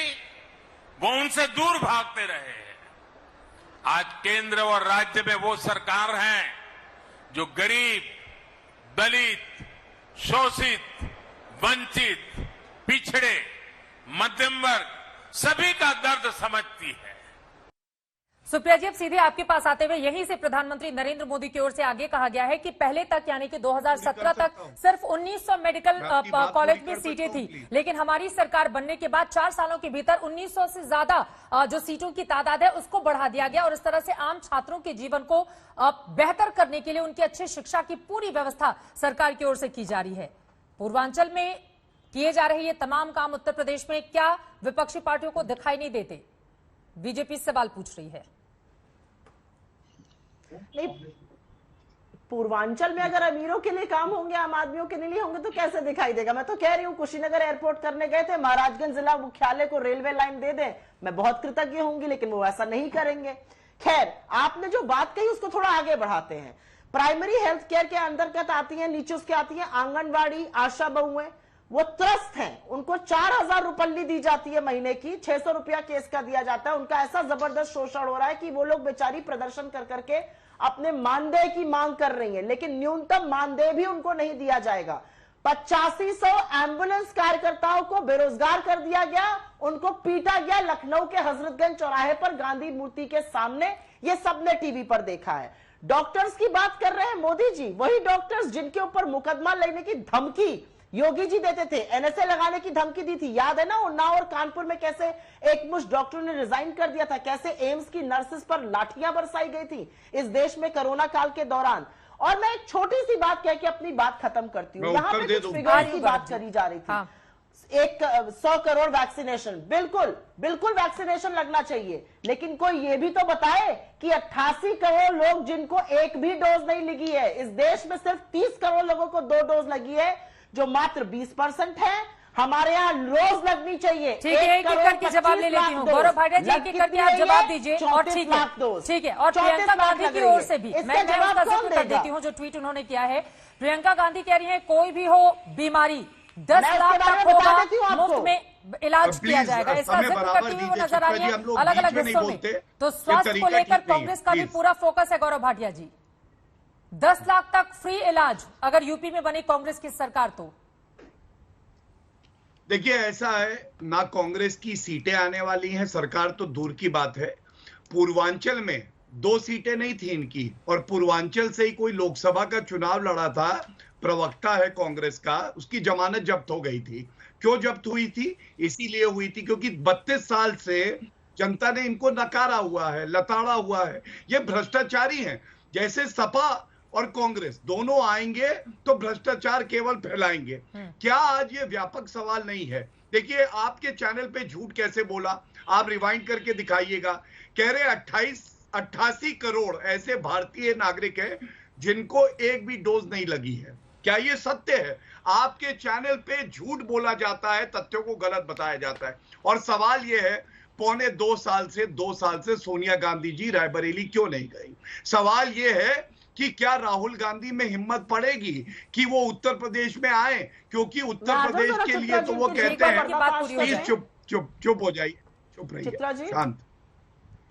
वो उनसे दूर भागते रहे हैं। आज केंद्र और राज्य में वो सरकार है जो गरीब, दलित, शोषित, वंचित, पिछड़े, मध्यम वर्ग सभी का दर्द समझती है। सुप्रिया जी, अब सीधे आपके पास आते हुए यहीं से प्रधानमंत्री नरेंद्र मोदी की ओर से आगे कहा गया है कि पहले तक यानी कि 2017 तक सिर्फ 1900 मेडिकल कॉलेज में सीटें थी, लेकिन हमारी सरकार बनने के बाद 4 सालों के भीतर 1900 से ज्यादा जो सीटों की तादाद है उसको बढ़ा दिया गया, और इस तरह से आम छात्रों के जीवन को बेहतर करने के लिए उनकी अच्छी शिक्षा की पूरी व्यवस्था सरकार की ओर से की जा रही है। पूर्वांचल में किए जा रहे ये तमाम काम उत्तर प्रदेश में क्या विपक्षी पार्टियों को दिखाई नहीं देते? बीजेपी सवाल पूछ रही है। नहीं, पूर्वांचल में अगर अमीरों के लिए काम होंगे, आम आदमियों के लिए होंगे, तो कैसे दिखाई देगा? मैं तो कह रही हूँ, कुशीनगर एयरपोर्ट करने गए थे, महाराजगंज जिला मुख्यालय को रेलवे लाइन दे दें, मैं बहुत कृतज्ञ होंगी, लेकिन वो ऐसा नहीं करेंगे। खैर, आपने जो बात कही उसको थोड़ा आगे बढ़ाते हैं। प्राइमरी हेल्थ केयर के अंतर्गत आती है, नीचे उसके आती है आंगनबाड़ी, आशा बहुएं, वो त्रस्त हैं, उनको 4000 रुपये दी जाती है महीने की, 600 रुपया केस का दिया जाता है। उनका ऐसा जबरदस्त शोषण हो रहा है कि वो लोग बेचारी प्रदर्शन कर करके अपने मानदेय की मांग कर रही है, लेकिन न्यूनतम मानदेय भी उनको नहीं दिया जाएगा। 8500 एम्बुलेंस कार्यकर्ताओं को बेरोजगार कर दिया गया, उनको पीटा गया लखनऊ के हजरतगंज चौराहे पर गांधी मूर्ति के सामने, ये सबने टीवी पर देखा है। डॉक्टर्स की बात कर रहे हैं मोदी जी, वही डॉक्टर्स जिनके ऊपर मुकदमा लेने की धमकी योगी जी देते थे, एनएसए लगाने की धमकी दी थी, याद है ना? उन्नाव और कानपुर में कैसे एक मुश्त डॉक्टरों ने रिजाइन कर दिया था, कैसे एम्स की नर्सेस पर लाठियां बरसाई गई थी इस देश में कोरोना काल के दौरान। और मैं एक छोटी सी बात कह के अपनी बात खत्म करती हूँ। यहाँ पे कुछ फिगर की बात करी जा रही थी। हाँ। 100 करोड़ वैक्सीनेशन, बिल्कुल बिल्कुल वैक्सीनेशन लगना चाहिए, लेकिन कोई ये भी तो बताए कि 88 करोड़ लोग जिनको एक भी डोज नहीं लगी है, इस देश में सिर्फ 30 करोड़ लोगों को 2 डोज लगी है, जो मात्र 20% है। हमारे यहाँ रोज लगनी चाहिए। ठीक है, एक एक करके जवाब ले लेती हूँ। गौरव भाटिया जी, एक एक करके आप जवाब दीजिए। और ठीक है, और प्रियंका गांधी की ओर से भी मैं उसका जिक्र कर देती हूँ जो ट्वीट उन्होंने किया है। प्रियंका गांधी कह रही है कोई भी हो बीमारी 10 मैं लाख इसके बारे तक में बता होगा, देती हूँ आपको। मुफ्त में इलाज किया जाएगा। इसका समय जिक्र बराबर करती हुई वो दीजिए नजर आ रही चित्रा जी, है हम लोग अलग बीच अलग में नहीं हिस्सों में। बोलते। तो ये स्वास्थ्य को तरीका लेकर ठीक नहीं है, कांग्रेस का भी प्लीज। पूरा फोकस है। गौरव भाटिया जी, 10 लाख तक फ्री इलाज अगर यूपी में बनी कांग्रेस की सरकार तो। देखिए ऐसा है, ना कांग्रेस की सीटें आने वाली हैं, सरकार तो दूर की बात है। पूर्वांचल में 2 सीटें नहीं थी इनकी, और पूर्वांचल से ही कोई लोकसभा का चुनाव लड़ा था, प्रवक्ता है कांग्रेस का, उसकी जमानत जब्त हो गई थी। क्यों जब्त हुई थी? इसीलिए हुई थी क्योंकि 32 साल से जनता ने इनको नकारा हुआ है, लताड़ा हुआ है। ये भ्रष्टाचारी हैं। जैसे सपा और कांग्रेस दोनों आएंगे तो भ्रष्टाचार केवल फैलाएंगे। क्या आज ये व्यापक सवाल नहीं है? देखिए आपके चैनल पे झूठ कैसे बोला, आप रिवाइंड करके दिखाइएगा। कह रहे 88 करोड़ ऐसे भारतीय नागरिक हैं जिनको एक भी डोज नहीं लगी है। क्या ये सत्य है? आपके चैनल पे झूठ बोला जाता है, तथ्यों को गलत बताया जाता है। और सवाल ये है, पौने 2 साल से सोनिया गांधी जी रायबरेली क्यों नहीं गई? सवाल ये है कि क्या राहुल गांधी में हिम्मत पड़ेगी कि वो उत्तर प्रदेश में आए? क्योंकि उत्तर प्रदेश के लिए तो वो कहते हैं प्लीज चुप हो जाइए, चुप रहिए,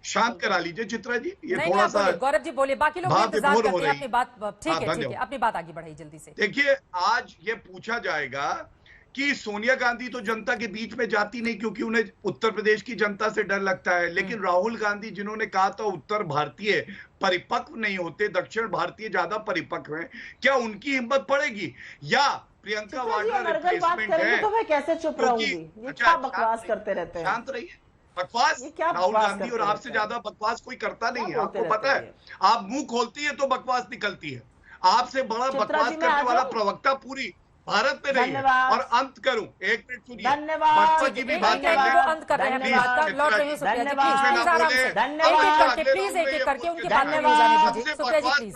शांत करा लीजिए चित्रा जी। ये थोड़ा सा गौरव जी बोलिए, बाकी लोग इंतजार करते हैं अपनी बात। ठीक है, अपनी बात आगे बढ़ाइए जल्दी से। देखिए आज ये पूछा जाएगा कि सोनिया गांधी तो जनता के बीच में जाती नहीं क्योंकि उन्हें उत्तर प्रदेश की जनता से डर लगता है, लेकिन राहुल गांधी जिन्होंने कहा था उत्तर भारतीय परिपक्व नहीं होते, दक्षिण भारतीय ज्यादा परिपक्व हैं, क्या उनकी हिम्मत पड़ेगी? या प्रियंका वाड्रा रिप्लेसमेंट है? तो मैं कैसे चुप रहूंगी? ये क्या बकवास करते रहते हैं? शांत रहिए। बकवास राहुल गांधी और आपसे ज्यादा बकवास कोई करता नहीं है, आपको पता है। आप मुंह खोलती है तो बकवास निकलती है। आपसे बड़ा बकवास करने वाला प्रवक्ता पूरी भारत में नहीं है। और अंत करूं, 1 मिनट सुनिए, बचपन की भी बात कर रहे हैं, अंत कर रहे हैं, लौट रही हूं सुप्रिया जी, प्लीज आराम से, प्लीज एक करके उनकी बात में जाने दीजिए। सुप्रिया जी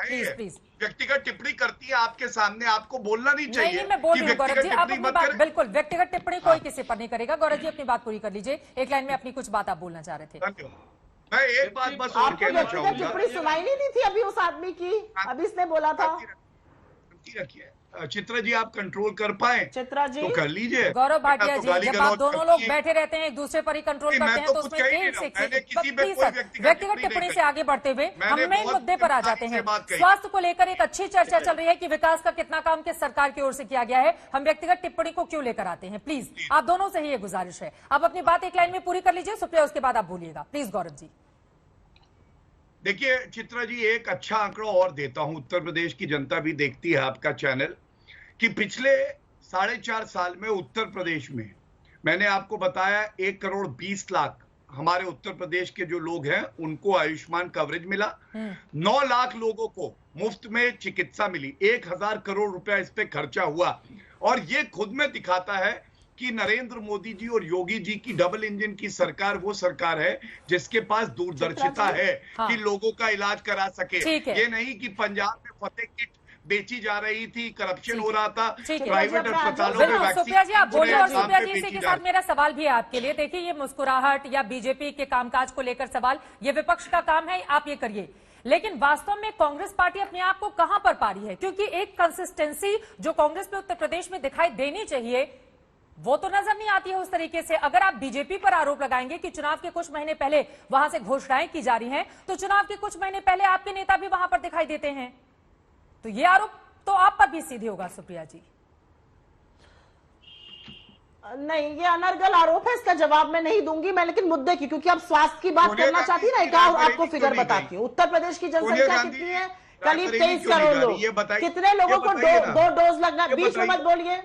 प्लीज प्लीज व्यक्तिगत टिप्पणी करती है आपके सामने, आपको बोलना नहीं चाहिए। नहीं, मैं बोल रही हूँ गौरव जी, आप अपनी बात, बिल्कुल व्यक्तिगत टिप्पणी कोई किसी पर नहीं करेगा। गौरव जी अपनी बात पूरी कर लीजिए, एक लाइन में अपनी कुछ बात आप बोलना चाह रहे थे। मैं एक बात बस और कहना चाहूंगा, टिप्पणी सुनाई नहीं थी अभी उस आदमी की, अभी इसने बोला था। रखिए चित्रा जी, आप कंट्रोल कर पाए चित्रा जी तो कर लीजिए। गौरव भाटिया जी, जब आप दोनों लोग बैठे रहते हैं एक दूसरे पर ही कंट्रोल करते हैं तो उसमें व्यक्तिगत टिप्पणी से आगे बढ़ते हुए हम मेन मुद्दे पर आ जाते हैं। स्वास्थ्य को लेकर एक अच्छी चर्चा चल रही है कि विकास का कितना काम किस सरकार की ओर से किया गया है, हम व्यक्तिगत टिप्पणी को क्यों लेकर आते हैं? प्लीज आप दोनों से ही ये गुजारिश है, आप अपनी बात एक लाइन में पूरी कर लीजिए सुप्रिया, उसके बाद आप बोलिएगा प्लीज। गौरव जी देखिए चित्रा जी, एक अच्छा आंकड़ा और देता हूं, उत्तर प्रदेश की जनता भी देखती है आपका चैनल, कि पिछले 4.5 साल में उत्तर प्रदेश में मैंने आपको बताया 1 करोड़ 20 लाख हमारे उत्तर प्रदेश के जो लोग हैं उनको आयुष्मान कवरेज मिला। 9 लाख लोगों को मुफ्त में चिकित्सा मिली, 1000 करोड़ रुपया इस पे खर्चा हुआ। और ये खुद में दिखाता है कि नरेंद्र मोदी जी और योगी जी की डबल इंजन की सरकार वो सरकार है जिसके पास दूरदर्शिता है कि लोगों का इलाज करा सके। ये नहीं कि पंजाब में फतेह किट बेची जा रही थी, करप्शन हो रहा था प्राइवेट अस्पतालों में वैक्सीन। सुप्रिया जी आप बोलिए, और सुप्रिया जी इसी के साथ मेरा सवाल भी है आपके लिए। देखिए ये मुस्कुराहट या बीजेपी के कामकाज को लेकर सवाल, ये विपक्ष का काम है, आप ये करिए, लेकिन वास्तव में कांग्रेस पार्टी अपने आप को कहां पर पा रही है? क्योंकि एक कंसिस्टेंसी जो कांग्रेस में उत्तर प्रदेश में दिखाई देनी चाहिए वो तो नजर नहीं आती है उस तरीके से। अगर आप बीजेपी पर आरोप लगाएंगे कि चुनाव के कुछ महीने पहले वहां से घोषणाएं की जा रही हैं, तो चुनाव के कुछ महीने पहले आपके नेता भी वहां पर दिखाई देते हैं, तो ये आरोप तो आप पर भी सीधे होगा। सुप्रिया जी नहीं, ये अनर्गल आरोप है, इसका जवाब मैं नहीं दूंगी मैं, लेकिन मुद्दे की, क्योंकि आप स्वास्थ्य की बात करना चाहती है ना, आपको फिगर बताती हूँ। उत्तर प्रदेश की जनसंख्या कितनी है? करीब 23 करोड़ लोग। कितने लोगों को 2 डोज लगना? बीच में मत बोलिए।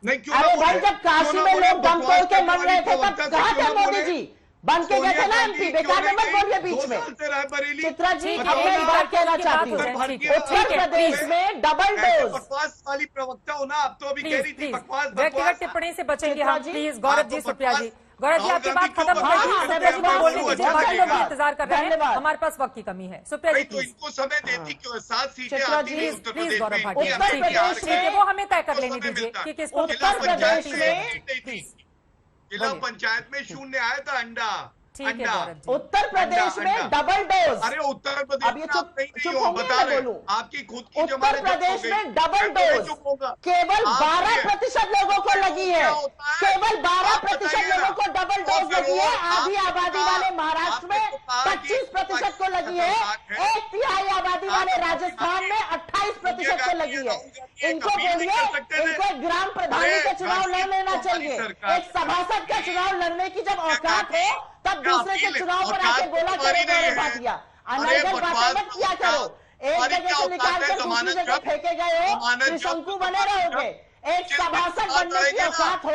अरे भाई, जब काशी में लोग दम तोड़ के मर रहे थे तब कहाँ थे मोदी जी? बन के गए थे ना एमपी, बेकार में मत बोलिए बीच में। चित्रा जी अब मैं एक बात कहना चाहती हूँ, उत्तर प्रदेश में डबल डोज बकवास वाली प्रवक्ता हो ना, अब तो अभी कह रही थी बकवास। व्यक्तिगत टिप्पणी से बचेंगे हम प्लीज। गौरव जी, सुप्रिया जी, गौरव जी आपकी बात खत्म हो गई, बाकी लोग इंतजार कर रहे हैं, हमारे पास वक्त की कमी है। सुप्रिया जी तो इनको समय देती क्यों? 7 सीटें चित्रा आती जी हैं उत्तर प्लीज। प्रदेश गौरव में, भाटिया ठीक है, वो हमें तय कर लेने दीजिए कि किसको उत्तर प्रदेश में जिला पंचायत में 0 आया था अंडा। ठीक है गौरव जी। उत्तर प्रदेश में डबल डोज। अरे उत्तर प्रदेश अब ये में आप नहीं चुप हो, होंगे, बता मैं रहे बोलूं। आपकी खुद की उत्तर प्रदेश में डबल डोज केवल 12% लोगों को लगी है, केवल 12% लोगों को डबल डोज लगी है। आधी आबादी वाले महाराष्ट्र में 25% को लगी है, 1/3 आबादी वाले राजस्थान में 28% को लगी है। इनको बोलिए, इनको ग्राम प्रधानी का चुनाव लड़ लेना चाहिए। एक सभासद का चुनाव लड़ने की जब औकात हो तब दूसरे के चुनाव पर आके बोला करे गौरव भाटिया, अनर्गल बातें मत किया करो। एक जगह से निकाल कर दूसरी जगह फेंके गए हो, त्रिशंकु बने रहोगे। एक सभासद बनने की औकात हो,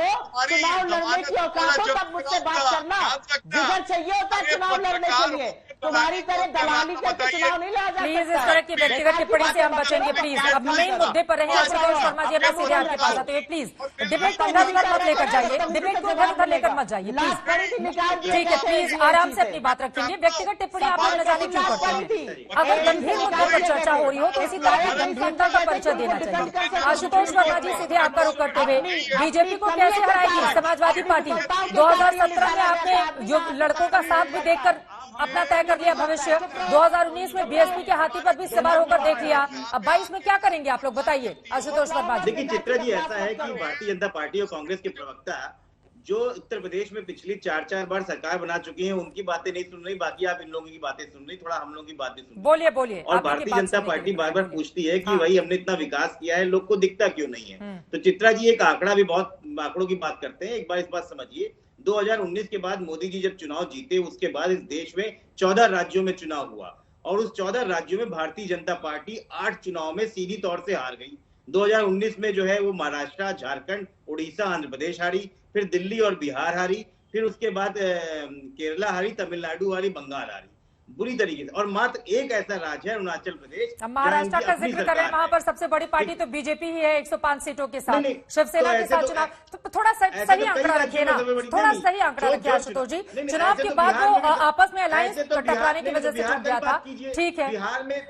चुनाव लड़ने की औकात हो, तब मुझसे बात करना। जिगर चाहिए होता है चुनाव लड़ने के लिए, तुम्हारी तरह दलाली करके चुनाव नहीं लड़ा जा सकता। प्लीज इस तरह की व्यक्तिगत टिप्पणी से हम बचेंगे प्लीज। अब मेन मुद्दे पर रहे आशुतोष शर्मा जी, मैं सीधे आपके पास आते हुए प्लीज डिबेट को इधर उधर मत लेकर जाइए, डिबेट को इधर उधर लेकर मत जाइए प्लीज। ठीक है, प्लीज आराम से अपनी बात रखेंगे। व्यक्तिगत टिप्पणी आप लोग न जाने क्यों करते हैं। अगर गंभीर मुद्दे पर चर्चा हो रही हो तो इसी तरह की गंभीरता का परिचय देना चाहिए। आशुतोष शर्मा जी, सीधे आपका रुख करते हुए, बीजेपी को कैसे हराएगी समाजवादी पार्टी? 2017 में आपने जो लड़कों का साथ भी देखकर अपना तय कर लिया भविष्य, 2019 में बीएसपी के हाथी पर भी सवार होकर देख लिया, अब 22 में क्या करेंगे आप लोग बताइए आशुतोष शर्मा जी। देखिए चित्रा जी, ऐसा है कि भारतीय जनता पार्टी और कांग्रेस के प्रवक्ता जो उत्तर प्रदेश में पिछली 4 बार सरकार बना चुकी हैं, उनकी बातें नहीं सुन रही, बाकी आप इन लोगों की बातें सुन रही, थोड़ा हम लोगों की बातें सुन। बोलिए बोलिए। और भारतीय जनता पार्टी बार बार पूछती है कि भाई हमने इतना विकास किया है, लोग को दिखता क्यों नहीं है? तो चित्रा जी एक आंकड़ा भी बहुत आंकड़ों की बात करते हैं, एक बार इस बात समझिए। 2019 के बाद मोदी जी जब चुनाव जीते, उसके बाद इस देश में 14 राज्यों में चुनाव हुआ और उस 14 राज्यों में भारतीय जनता पार्टी 8 चुनाव में सीधी तौर से हार गई। 2019 में जो है वो महाराष्ट्र, झारखंड, उड़ीसा, आंध्र प्रदेश हारी, फिर दिल्ली और बिहार हारी, फिर उसके बाद केरला हारी, तमिलनाडु हारी, बंगाल हारी बुरी तरीके से। और मात्र एक ऐसा राज्य है अरुणाचल प्रदेश। महाराष्ट्र का जिक्र कर रहे हैं, वहां पर सबसे बड़ी पार्टी तो बीजेपी ही है 105 सीटों के साथ, शिवसेना के साथ चुनाव। तो थोड़ा सही आंकड़ा रखिए ना, थोड़ा सही आंकड़ा रखिए आशुतोष जी। चुनाव के बाद वो आपस में अलायंस टकराने की वजह से छूट गया था, ठीक है।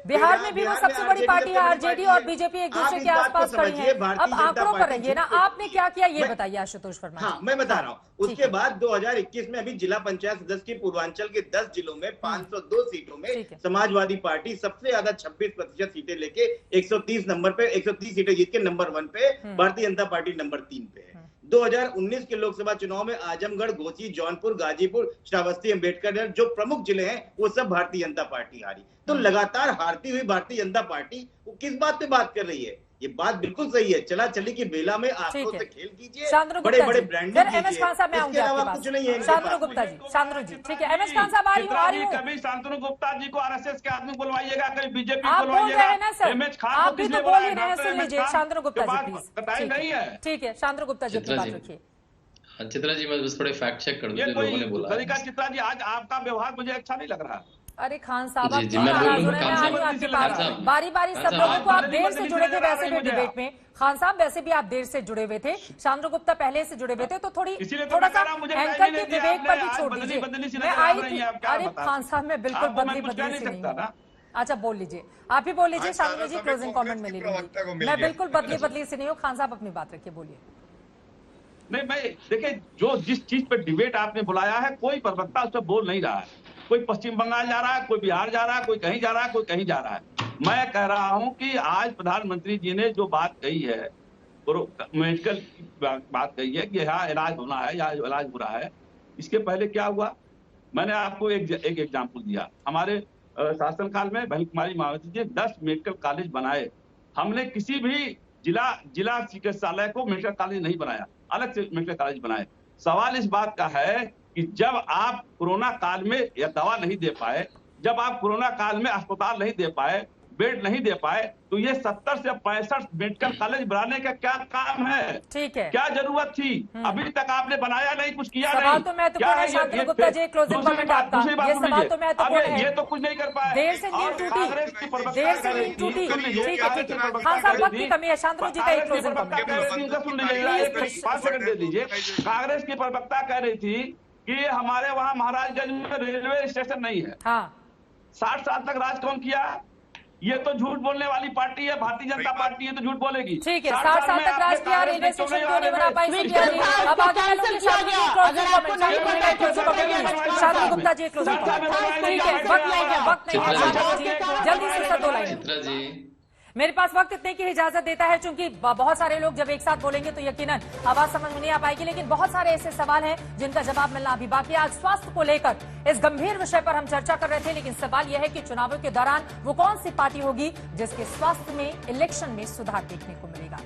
बिहार में भी वो सबसे बड़ी पार्टी है, आरजेडी और बीजेपी एक दूसरे के आसपास खड़ी है। अब आंकड़ों पर रहिए ना, आपने क्या किया ये बताइए आशुतोष शर्मा। हाँ, मैं बता रहा हूँ। उसके बाद 2021 में अभी जिला पंचायत सदस्य की पूर्वांचल के 10 जिलों में 502 सीटों में समाजवादी पार्टी सबसे ज्यादा 26% सीटें लेके 130 नंबर पे, 130 सीटें जीत के नंबर 1 पे, भारतीय जनता पार्टी नंबर 3 पे है। 2019 के लोकसभा चुनाव में आजमगढ़, घोसी, जौनपुर, गाजीपुर, श्रावस्ती, अम्बेडकर जो प्रमुख जिले हैं वो सब भारतीय जनता पार्टी हारी। तो लगातार हारती हुई भारतीय जनता पार्टी वो किस बात पे बात कर रही है? ये बात बिल्कुल सही है, चला चली की बेला में आंखों से खेल कीजिए, बड़े बड़े ब्रांडिंग कीजिए, इसके अलावा कुछ नहीं है। शांतनु गुप्ता जी, शांतनु जी, ठीक है। एमएस खान साहब आ रही हूँ। कभी शांतनु गुप्ता जी को आरएसएस के आदमी बुलवाइएगा, कभी बीजेपी आप बोल रहे हैं ना सर, एमएस खान आप भी तो बोल ही रहे हैं, सुन लीजिए शांतनु गुप्ता जी प्लीज। नहीं है, ठीक है शांतनु गुप्ता जी की बात रखिए। चित्रा जी मैं बस थोड़े फैक्ट चेक कर दूं, जो लोगों ने बोला। चित्रा जी आज आपका व्यवहार मुझे अच्छा नहीं लग रहा। अरे खान साहब, बारी बारी सब लोगों को, आप देर से जुड़े थे वैसे भी डिबेट में। खान साहब वैसे भी आप देर से जुड़े हुए थे, शांतनु गुप्ता पहले से जुड़े हुए थे, तो थोड़ा सा एंकर की विवेक पर भी छोड़ दीजिए। मैं आई थी। अरे खान साहब मैं बिल्कुल बदली से नहीं हूँ। अच्छा बोल लीजिए, आप ही बोल लीजिए शांतनु जी, क्लोजिंग कमेंट में ले लीजिए। मैं बिल्कुल बदली से नहीं हूँ। खान साहब अपनी बात रखिए, बोलिए। नहीं, मैं देखिए जो जिस चीज पे डिबेट आपने बुलाया है, कोई प्रवक्ता उस पर बोल नहीं रहा है। कोई पश्चिम बंगाल जा रहा है, कोई बिहार जा रहा है, कोई कहीं जा रहा है, कोई कहीं जा रहा है। मैं कह रहा हूं कि आज प्रधानमंत्री जी ने जो बात कही है, मेडिकल की बात कही है कि यहाँ इलाज होना है या इलाज हो रहा है, इसके पहले क्या हुआ? मैंने आपको एक एग्जाम्पल दिया। हमारे शासनकाल में बहन कुमारी मायावती जी 10 मेडिकल कॉलेज बनाए। हमने किसी भी जिला चिकित्सालय को मेडिकल कॉलेज नहीं बनाया, अलग से मेडिकल कॉलेज बनाए। सवाल इस बात का है कि जब आप कोरोना काल में या दवा नहीं दे पाए, जब आप कोरोना काल में अस्पताल नहीं दे पाए, बेड नहीं दे पाए, तो ये 70 से 65 मेडिकल कॉलेज बनाने का क्या काम है? ठीक है, क्या जरूरत थी? अभी तक आपने बनाया नहीं, कुछ किया नहीं। सवाल तो महत्वपूर्ण है शांतनु गुप्ता जी, क्लोजिंग कमेंट आपका। ये सवाल तो महत्वपूर्ण है, ये तो कुछ नहीं कर पाए। देर से नींद टूटी, देर से नींद टूटी। ठीक है ठीक है, खान साहब वक्त की कमी है। शांतनु जी का एक क्लोजिंग कमेंट सुन लीजिए, 5 सेकंड दे दीजिए। कांग्रेस की प्रवक्ता कह रही थी कि हमारे वहां महाराजगंज में रेलवे स्टेशन नहीं है। हाँ, 60 साल तक राज कौन किया? ये तो झूठ बोलने वाली पार्टी है, भारतीय जनता पार्टी है तो झूठ बोलेगी। ठीक है, 60 साल तक राज किया, रेलवे स्टेशन क्यों नहीं बना पाई सिंधिया जी? अब आगे शांति गुप्ता जी क्लोजिंग कमेंट। ठीक है, वक्त नहीं है, जल्दी से सर 2 लाइन। चित्रा जी, मेरे पास वक्त इतने की इजाजत देता है, क्योंकि बहुत सारे लोग जब एक साथ बोलेंगे तो यकीनन आवाज समझ में नहीं आ पाएगी, लेकिन बहुत सारे ऐसे सवाल हैं जिनका जवाब मिलना अभी बाकी है। आज स्वास्थ्य को लेकर इस गंभीर विषय पर हम चर्चा कर रहे थे, लेकिन सवाल यह है कि चुनावों के दौरान वो कौन सी पार्टी होगी जिसके स्वास्थ्य में इलेक्शन में सुधार देखने को मिलेगा।